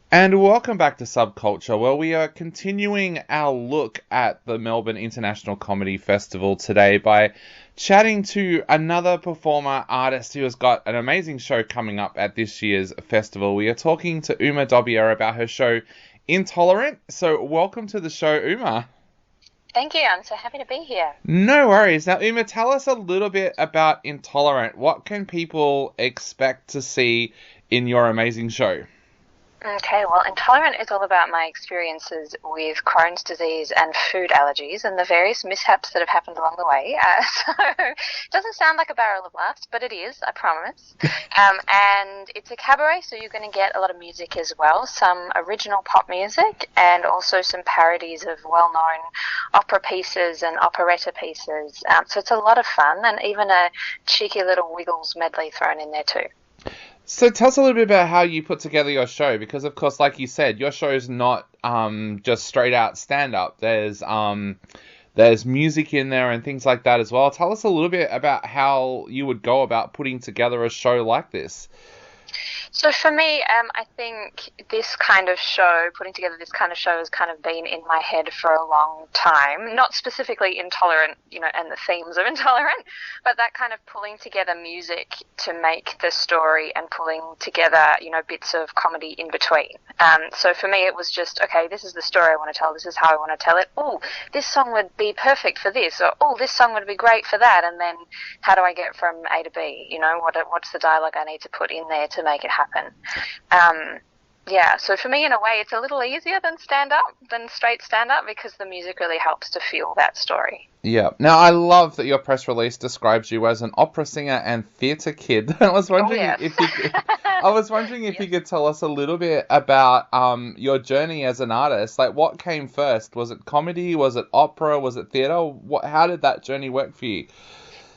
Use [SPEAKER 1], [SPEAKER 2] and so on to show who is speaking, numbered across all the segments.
[SPEAKER 1] And welcome back to Subculture, where we are continuing our look at the Melbourne International Comedy Festival today by chatting to another performer artist who has got an amazing show coming up at this year's festival. We are talking to Dobia about her show Intolerant. So welcome to the show, Uma.
[SPEAKER 2] Thank you. I'm so happy to be here.
[SPEAKER 1] No worries. Now, tell us a little bit about Intolerant. What can people expect to see in your amazing show?
[SPEAKER 2] Okay, well, Intolerant is all about my experiences with Crohn's disease and food allergies and the various mishaps that have happened along the way. So it doesn't sound like a barrel of laughs, but it is, I promise. And it's a cabaret, so you're going to get a lot of music as well, some original pop music and also some parodies of well-known opera pieces and operetta pieces. So it's a lot of fun and even a cheeky little Wiggles medley thrown in there too.
[SPEAKER 1] So tell us a little bit about how you put together your show, because of course, like you said, your show is not just straight out stand up. There's music in there and things like that as well. Tell us a little bit about how you would go about putting together a show like this.
[SPEAKER 2] So for me, I think this kind of show, putting together this kind of show has kind of been in my head for a long time. Not specifically Intolerant, and the themes of Intolerant, but that kind of pulling together music to make the story and pulling together, bits of comedy in between. So for me, it was just, okay, this is the story I want to tell. This is how I want to tell it. Oh, this song would be perfect for this, or oh, this song would be great for that. And then how do I get from A to B? What's the dialogue I need to put in there to make it happen? So for me, in a way, it's a little easier than straight stand-up, because the music really helps to feel that story.
[SPEAKER 1] Yeah. Now, I love that your press release describes you as an opera singer and theatre kid. I was wondering if you could tell us a little bit about your journey as an artist. Like, what came first? Was it comedy? Was it opera? Was it theatre? How did that journey work for you?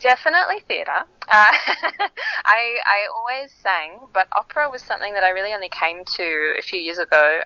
[SPEAKER 2] Definitely theatre. I always sang, but opera was something that I really only came to a few years ago.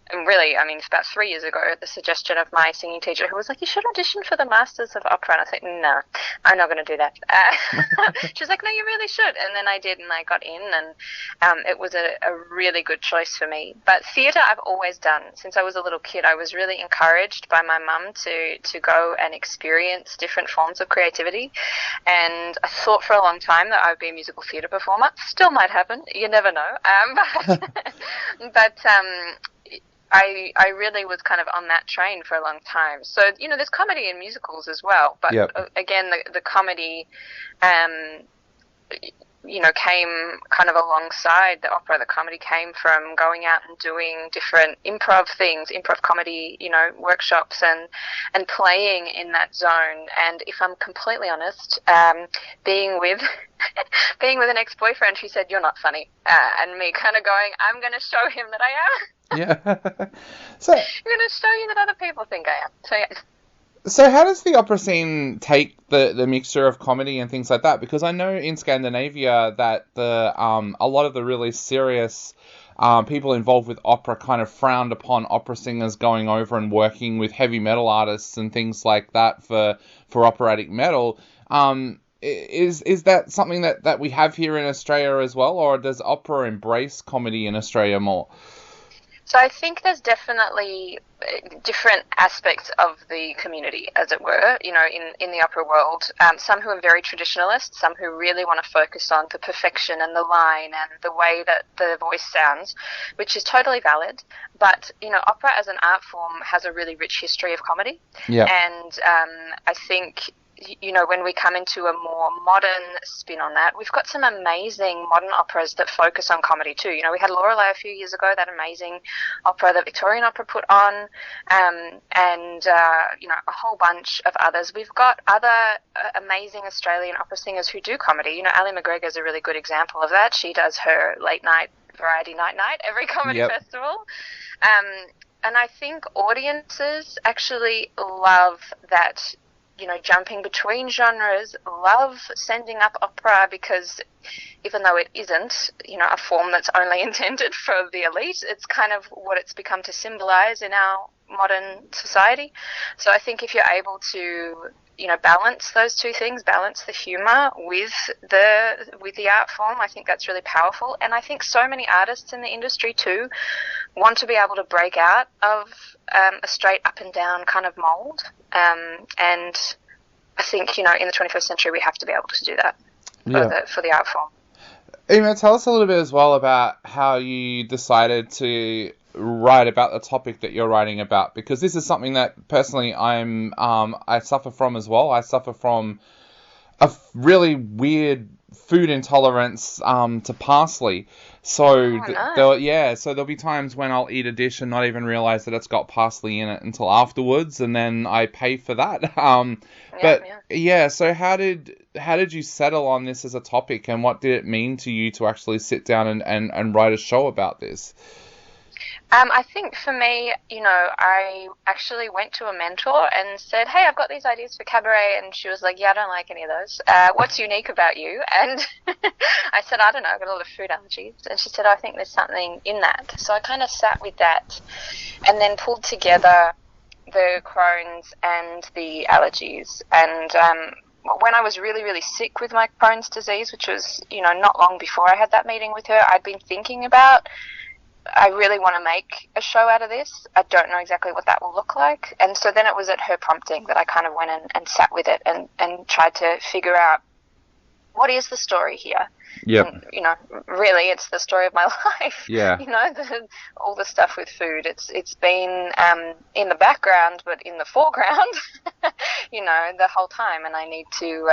[SPEAKER 2] And really, it's about 3 years ago, at the suggestion of my singing teacher, who was like, you should audition for the Masters of Opera. And I was like, no, I'm not going to do that. She was like, no, you really should. And then I did, and I got in, and it was a really good choice for me. But theatre I've always done. Since I was a little kid, I was really encouraged by my mum to go and experience different forms of creativity. And I thought for a long time that I would be a musical theatre performer. Still might happen. You never know. But I really was kind of on that train for a long time. So, there's comedy in musicals as well. But
[SPEAKER 1] Yep.
[SPEAKER 2] Again, the comedy, came kind of alongside the opera. The comedy came from going out and doing different improv things, improv comedy, workshops and playing in that zone. And if I'm completely honest, being with being with an ex-boyfriend who said, you're not funny, and me kind of going, I'm going to show him that I am.
[SPEAKER 1] Yeah. So
[SPEAKER 2] I'm going to show you that other people think I am. So, yeah.
[SPEAKER 1] So how does the opera scene take the mixture of comedy and things like that? Because I know in Scandinavia that a lot of the really serious people involved with opera kind of frowned upon opera singers going over and working with heavy metal artists and things like that for operatic metal. Is that something that we have here in Australia as well, or does opera embrace comedy in Australia more?
[SPEAKER 2] So I think there's definitely different aspects of the community, as it were, in the opera world. Some who are very traditionalist, some who really want to focus on the perfection and the line and the way that the voice sounds, which is totally valid. But, opera as an art form has a really rich history of comedy.
[SPEAKER 1] Yeah.
[SPEAKER 2] And I think, when we come into a more modern spin on that, we've got some amazing modern operas that focus on comedy too. We had Lorelei a few years ago, that amazing opera that Victorian Opera put on, and a whole bunch of others. We've got other amazing Australian opera singers who do comedy. Ali McGregor is a really good example of that. She does her late night variety night every comedy
[SPEAKER 1] Yep.
[SPEAKER 2] festival. And I think audiences actually love that jumping between genres, love sending up opera because even though it isn't, a form that's only intended for the elite, it's kind of what it's become to symbolize in our modern society. So I think if you're able to, balance those two things, balance the humor with the art form, I think that's really powerful. And I think so many artists in the industry too want to be able to break out of a straight up and down kind of mold. And I think, in the 21st century, we have to be able to do that for the art form.
[SPEAKER 1] Emma, tell us a little bit as well about how you decided to write about the topic that you're writing about, because this is something that personally I suffer from as well. I suffer from a really weird food intolerance to parsley. So there'll be times when I'll eat a dish and not even realize that it's got parsley in it until afterwards, and then I pay for that. So how did you settle on this as a topic, and what did it mean to you to actually sit down and write a show about this?
[SPEAKER 2] I think for me, I actually went to a mentor and said, hey, I've got these ideas for cabaret. And she was like, yeah, I don't like any of those. What's unique about you? And I said, I don't know, I've got a lot of food allergies. And she said, I think there's something in that. So I kind of sat with that and then pulled together the Crohn's and the allergies. And when I was really, really sick with my Crohn's disease, which was, not long before I had that meeting with her, I'd been thinking about, I really want to make a show out of this. I don't know exactly what that will look like. And so then it was at her prompting that I kind of went and sat with it and tried to figure out what is the story here.
[SPEAKER 1] Yep.
[SPEAKER 2] And, really it's the story of my life.
[SPEAKER 1] Yeah.
[SPEAKER 2] All the stuff with food. It's been in the background, but in the foreground, the whole time. And I need to,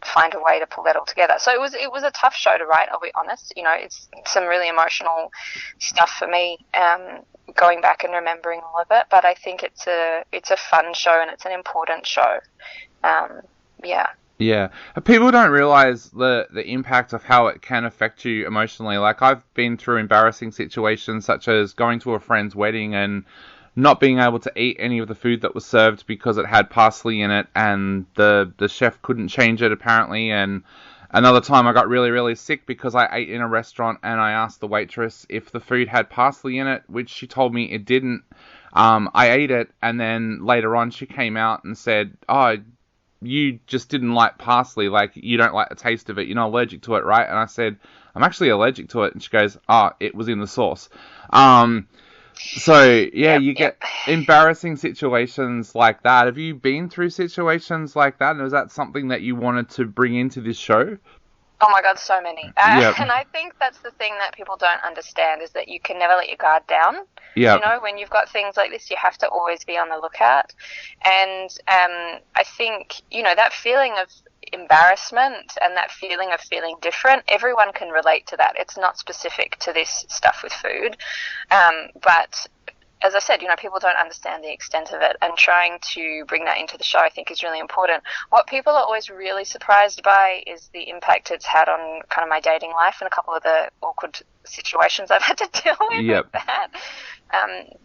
[SPEAKER 2] find a way to pull that all together. So it was a tough show to write, I'll be honest. It's some really emotional stuff for me, going back and remembering all of it. But I think it's a fun show and it's an important show.
[SPEAKER 1] Yeah, people don't realize the impact of how it can affect you emotionally. Like, I've been through embarrassing situations such as going to a friend's wedding and not being able to eat any of the food that was served because it had parsley in it, and the chef couldn't change it apparently. And another time I got really, really sick because I ate in a restaurant and I asked the waitress if the food had parsley in it, which she told me it didn't. I ate it, and then later on she came out and said, "Oh, you just didn't like parsley, like you don't like the taste of it, you're not allergic to it, right?" And I said, "I'm actually allergic to it." And she goes, "It was in the sauce." You get embarrassing situations like that. Have you been through situations like that? And is that something that you wanted to bring into this show?
[SPEAKER 2] Oh my God, so many. And I think that's the thing that people don't understand, is that you can never let your guard down.
[SPEAKER 1] Yeah.
[SPEAKER 2] When you've got things like this, you have to always be on the lookout. And I think, that feeling of embarrassment and that feeling of feeling different, everyone can relate to that. It's not specific to this stuff with food. But as I said, people don't understand the extent of it, and trying to bring that into the show, I think, is really important. What people are always really surprised by is the impact it's had on kind of my dating life and a couple of the awkward situations I've had to deal with that.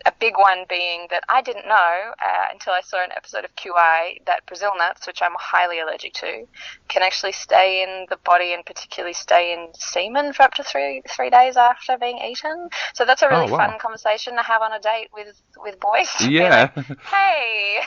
[SPEAKER 2] A big one being that I didn't know until I saw an episode of QI that Brazil nuts, which I'm highly allergic to, can actually stay in the body, and particularly stay in semen for up to three days after being eaten. So that's a really fun conversation to have on a date with boys.
[SPEAKER 1] Yeah.
[SPEAKER 2] Like, hey,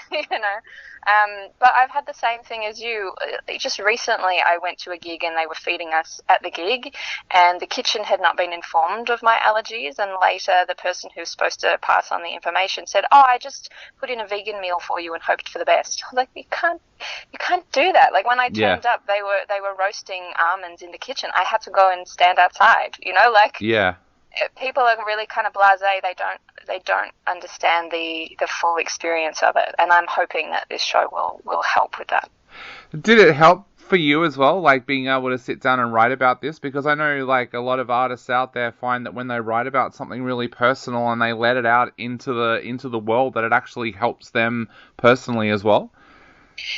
[SPEAKER 2] but I've had the same thing as you. Just recently I went to a gig and they were feeding us at the gig, and the kitchen had not been informed of my allergies, and later the person who was supposed to pass on the information said, I just put in a vegan meal for you and hoped for the best. I was like, you can't do that. Like, when I turned up, they were roasting almonds in the kitchen. I had to go and stand outside, people are really kind of blasé. They don't understand the full experience of it, and I'm hoping that this show will help with that.
[SPEAKER 1] Did it help for you as well, like being able to sit down and write about this? Because I know, like, a lot of artists out there find that when they write about something really personal and they let it out into the world, that it actually helps them personally as well.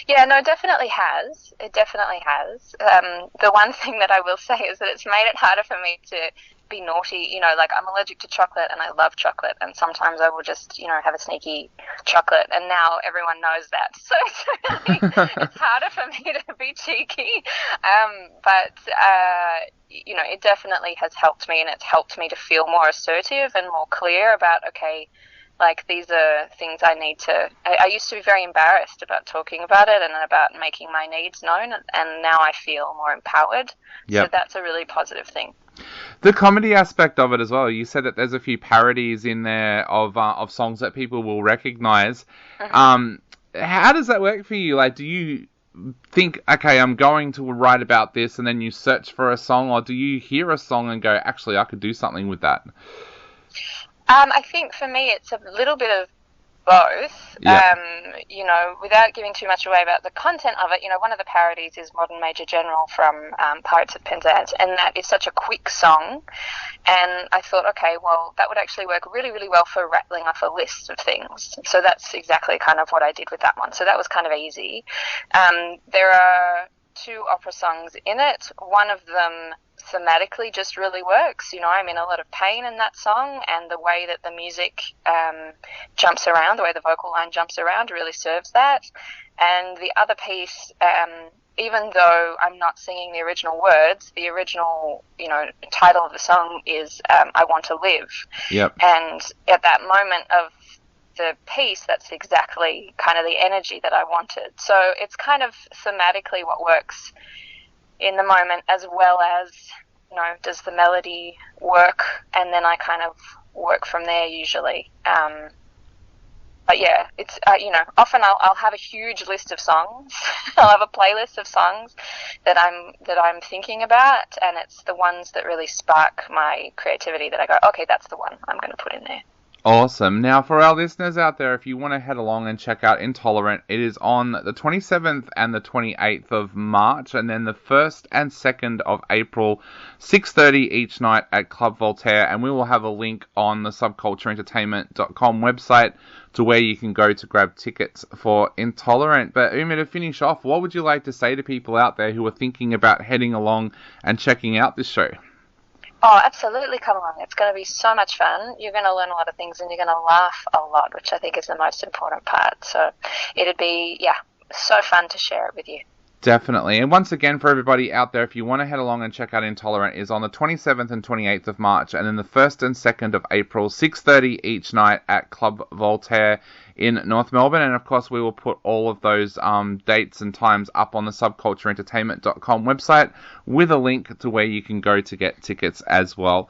[SPEAKER 2] Yeah, no, it definitely has. It definitely has. The one thing that I will say is that it's made it harder for me to be naughty, you know, like I'm allergic to chocolate and I love chocolate, and sometimes I will just, you know, have a sneaky chocolate, and now everyone knows that. So it's harder for me to be cheeky. But you know, it definitely has helped me, and it's helped me to feel more assertive and more clear about, okay, like these are things I need to. I used to be very embarrassed about talking about it and about making my needs known, and now I feel more empowered. Yep. So that's a really positive thing.
[SPEAKER 1] The comedy aspect of it as well. You said that there's a few parodies in there of songs that people will recognize. Mm-hmm. How does that work for you? Like, do you think, okay, I'm going to write about this, and then you search for a song, or do you hear a song and go, actually, I could do something with that?
[SPEAKER 2] I think for me it's a little bit of both. Yeah. You know, without giving too much away about the content of it, you know, one of the parodies is Modern Major General from Pirates of Penzance, and that is such a quick song, and I thought, okay, well, that would actually work really, really well for rattling off a list of things. So that's exactly kind of what I did with that one. So that was kind of easy. There are 2 opera songs in it. One of them thematically just really works. You know, I'm in a lot of pain in that song, and the way that the music jumps around, the way the vocal line jumps around really serves that. And the other piece, even though I'm not singing the original words, the original, you know, title of the song is I Want to Live. Yep. And at that moment of the piece, that's exactly kind of the energy that I wanted. So it's kind of thematically what works in the moment, as well as, you know, does the melody work, and then I kind of work from there usually. But yeah, it's you know, often I'll have a huge list of songs. I'll have a playlist of songs that I'm thinking about, and it's the ones that really spark my creativity that I go, okay, that's the one I'm going to put in there.
[SPEAKER 1] Awesome. Now, for our listeners out there, if you want to head along and check out Intolerant, it is on the 27th and the 28th of March, and then the 1st and 2nd of April, 6:30 each night at Club Voltaire, and we will have a link on the subcultureentertainment.com website to where you can go to grab tickets for Intolerant. But Uma, to finish off, what would you like to say to people out there who are thinking about heading along and checking out this show?
[SPEAKER 2] Oh, absolutely, come along. It's going to be so much fun. You're going to learn a lot of things, and you're going to laugh a lot, which I think is the most important part. So it'd be, yeah, so fun to share it with you.
[SPEAKER 1] Definitely. And once again, for everybody out there, if you want to head along and check out Intolerant, is on the 27th and 28th of March, and then the 1st and 2nd of April, 6:30 each night at Club Voltaire in North Melbourne. And of course, we will put all of those dates and times up on the subcultureentertainment.com website with a link to where you can go to get tickets as well.